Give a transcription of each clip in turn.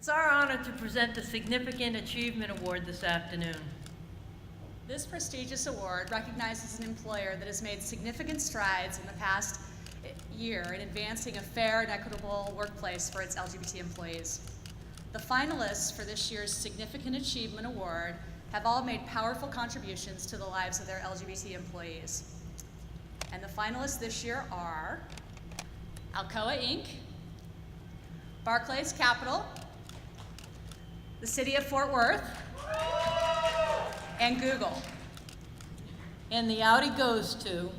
It's our honor to present the Significant Achievement Award this afternoon. This prestigious award recognizes an employer that has made significant strides in the past year in advancing a fair and equitable workplace for its LGBT employees. The finalists for this year's Significant Achievement Award have all made powerful contributions to the lives of their LGBT employees. And the finalists this year are Alcoa Inc., Barclays Capital, the City of Fort Worth, and Google. And the Outie goes to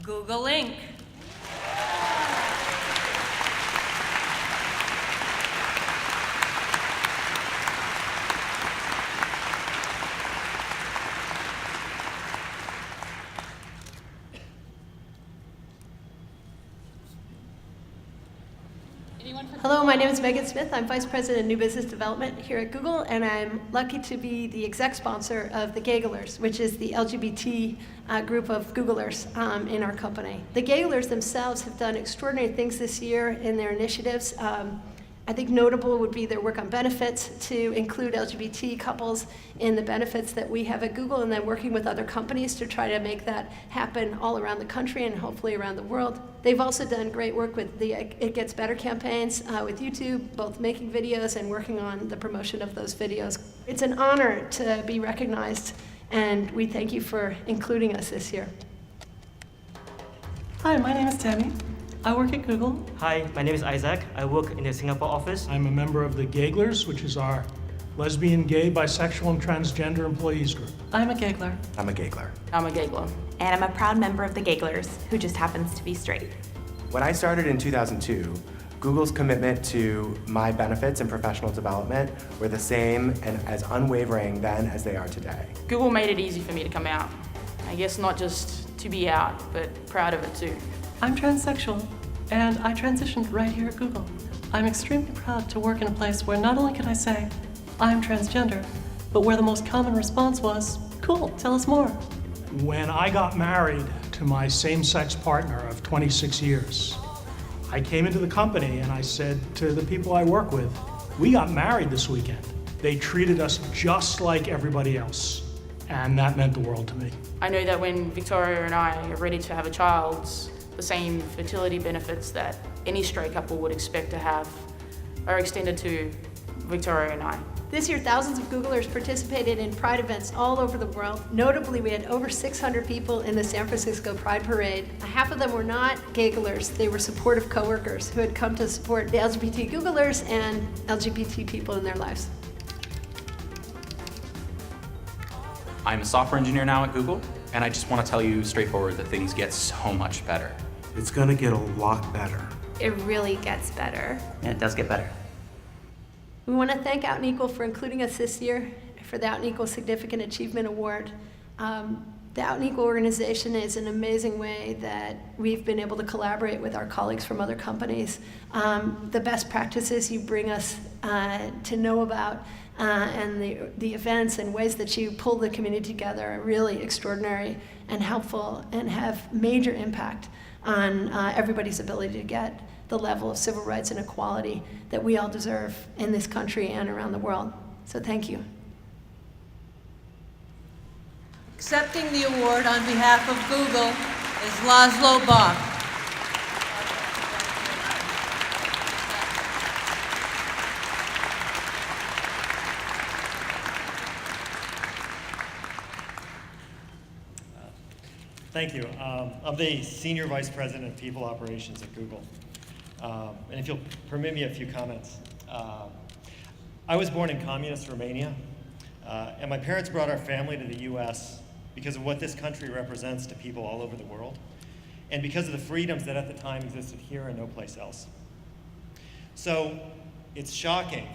Google Inc. Hello, my name is Megan Smith. I'm Vice President of New Business Development here at Google, and I'm lucky to be the exec sponsor of the Gaglers, which is the LGBT group of Googlers in our company. The Gaglers themselves have done extraordinary things this year in their initiatives. I think notable would be their work on benefits to include LGBT couples in the benefits that we have at Google, and then working with other companies to try to make that happen all around the country and hopefully around the world. They've also done great work with the It Gets Better campaigns with YouTube, both making videos and working on the promotion of those videos. It's an honor to be recognized, and we thank you for including us this year. Hi, my name is Tammy. I work at Google. Hi, my name is Isaac. I work in the Singapore office. I'm a member of the Gaglers, which is our lesbian, gay, bisexual, and transgender employees group. I'm a Gagler. I'm a Gagler. I'm a Gagler. And I'm a proud member of the Gaglers, who just happens to be straight. When I started in 2002, Google's commitment to my benefits and professional development were the same and as unwavering then as they are today. Google made it easy for me to come out. I guess not just to be out, but proud of it too. I'm transsexual, and I transitioned right here at Google. I'm extremely proud to work in a place where not only can I say, I'm transgender, but where the most common response was, cool, tell us more. When I got married to my same-sex partner of 26 years, I came into the company and I said to the people I work with, we got married this weekend. They treated us just like everybody else, and that meant the world to me. I know that when Victoria and I are ready to have a child, the same fertility benefits that any straight couple would expect to have are extended to Victoria and I. This year, thousands of Googlers participated in Pride events all over the world. Notably, we had over 600 people in the San Francisco Pride Parade. Half of them were not Gaglers. They were supportive coworkers who had come to support the LGBT Googlers and LGBT people in their lives. I'm a software engineer now at Google, and I just want to tell you straightforward that things get so much better. It's going to get a lot better. It really gets better. Yeah, it does get better. We want to thank Out & Equal for including us this year for the Out & Equal Significant Achievement Award. The Out & Equal organization is an amazing way that we've been able to collaborate with our colleagues from other companies. The best practices you bring us to know about and the events and ways that you pull the community together are really extraordinary and helpful and have major impact on everybody's ability to get the level of civil rights and equality that we all deserve in this country and around the world. So thank you. Accepting the award on behalf of Google is Laszlo Bach. Thank you. I'm the Senior Vice President of People Operations at Google. And if you'll permit me a few comments. I was born in communist Romania, and my parents brought our family to the US because of what this country represents to people all over the world, and because of the freedoms that at the time existed here and no place else. So it's shocking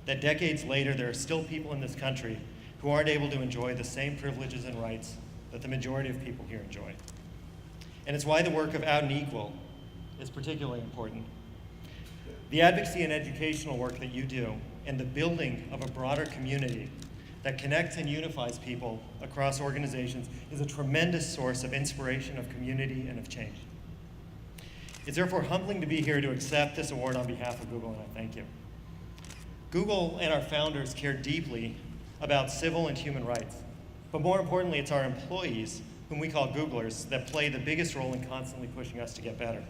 that decades later there are still people in this country who aren't able to enjoy the same privileges and rights that the majority of people here enjoy. And it's why the work of Out & Equal is particularly important. The advocacy and educational work that you do and the building of a broader community that connects and unifies people across organizations is a tremendous source of inspiration, of community, and of change. It's therefore humbling to be here to accept this award on behalf of Google, and I thank you. Google and our founders care deeply about civil and human rights, but more importantly, it's our employees, whom we call Googlers, that play the biggest role in constantly pushing us to get better.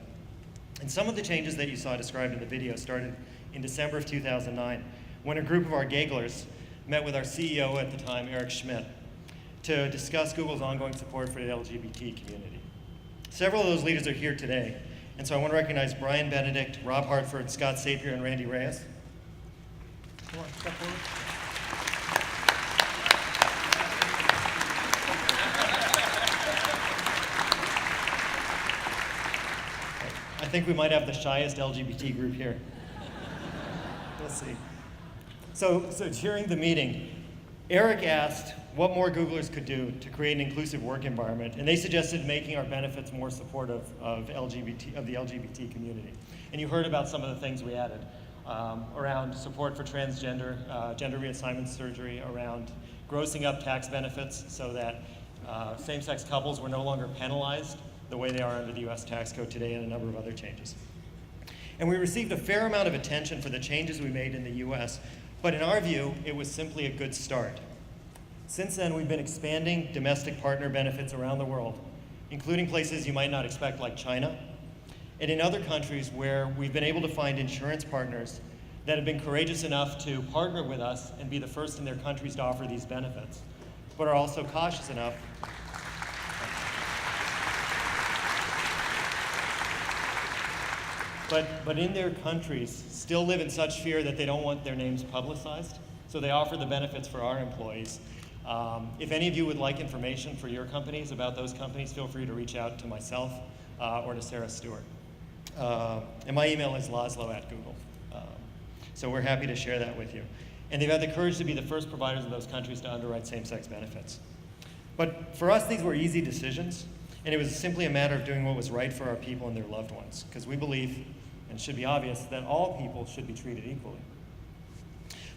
And some of the changes that you saw described in the video started in December of 2009, when a group of our Gaglers met with our CEO at the time, Eric Schmidt, to discuss Google's ongoing support for the LGBT community. Several of those leaders are here today, and so I want to recognize Brian Benedict, Rob Hartford, Scott Sapir, and Randy Reyes. Come on, step forward. I think we might have the shyest LGBT group here. We'll see. So during the meeting, Eric asked what more Googlers could do to create an inclusive work environment, and they suggested making our benefits more supportive of the LGBT community. And you heard about some of the things we added around support for transgender, gender reassignment surgery, around grossing up tax benefits so that same-sex couples were no longer penalized the way they are under the US tax code today, and a number of other changes. And we received a fair amount of attention for the changes we made in the US, but in our view, it was simply a good start. Since then, we've been expanding domestic partner benefits around the world, including places you might not expect like China, and in other countries where we've been able to find insurance partners that have been courageous enough to partner with us and be the first in their countries to offer these benefits, but are also cautious enough but in their countries still live in such fear that they don't want their names publicized, so they offer the benefits for our employees. If any of you would like information for your companies about those companies, feel free to reach out to myself or to Sarah Stewart. And my email is laszlo@google. So we're happy to share that with you. And they've had the courage to be the first providers in those countries to underwrite same-sex benefits. But for us, these were easy decisions, and it was simply a matter of doing what was right for our people and their loved ones, because we believe, and it should be obvious, that all people should be treated equally.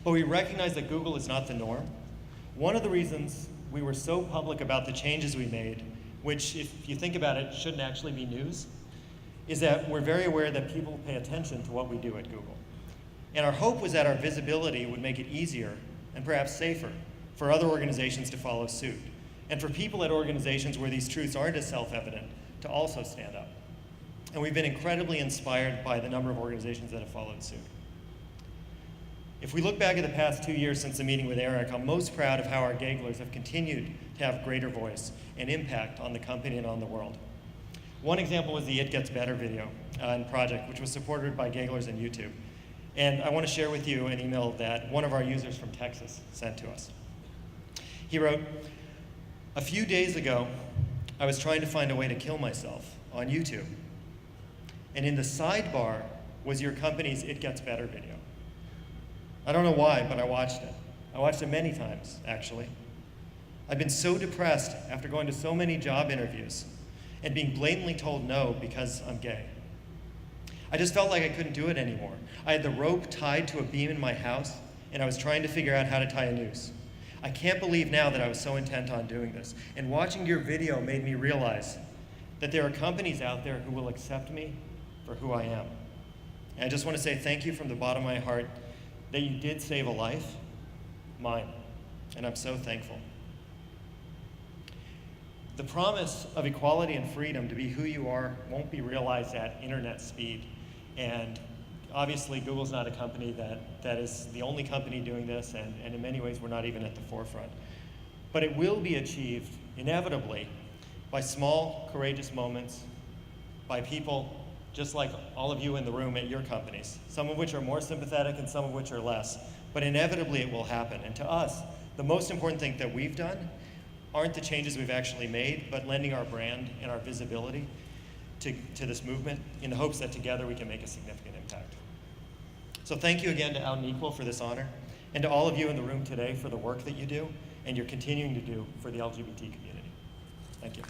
But we recognize that Google is not the norm. One of the reasons we were so public about the changes we made, which if you think about it, shouldn't actually be news, is that we're very aware that people pay attention to what we do at Google. And our hope was that our visibility would make it easier and perhaps safer for other organizations to follow suit, and for people at organizations where these truths aren't as self-evident to also stand up. And we've been incredibly inspired by the number of organizations that have followed suit. If we look back at the past 2 years since the meeting with Eric, I'm most proud of how our Gaglers have continued to have greater voice and impact on the company and on the world. One example was the It Gets Better video and project, which was supported by Gaglers and YouTube. And I want to share with you an email that one of our users from Texas sent to us. He wrote, "A few days ago, I was trying to find a way to kill myself on YouTube. And in the sidebar was your company's It Gets Better video. I don't know why, but I watched it. I watched it many times, actually. I've been so depressed after going to so many job interviews and being blatantly told no because I'm gay. I just felt like I couldn't do it anymore. I had the rope tied to a beam in my house, and I was trying to figure out how to tie a noose. I can't believe now that I was so intent on doing this. And watching your video made me realize that there are companies out there who will accept me for who I am. And I just want to say thank you from the bottom of my heart that you did save a life, mine, and I'm so thankful." The promise of equality and freedom to be who you are won't be realized at internet speed. And obviously, Google's not a company that is the only company doing this, and in many ways, we're not even at the forefront. But it will be achieved, inevitably, by small, courageous moments, by people just like all of you in the room at your companies, some of which are more sympathetic and some of which are less. But inevitably, it will happen. And to us, the most important thing that we've done aren't the changes we've actually made, but lending our brand and our visibility to this movement in the hopes that together we can make a significant impact. So thank you again to Out and Equal for this honor, and to all of you in the room today for the work that you do and you're continuing to do for the LGBT community. Thank you.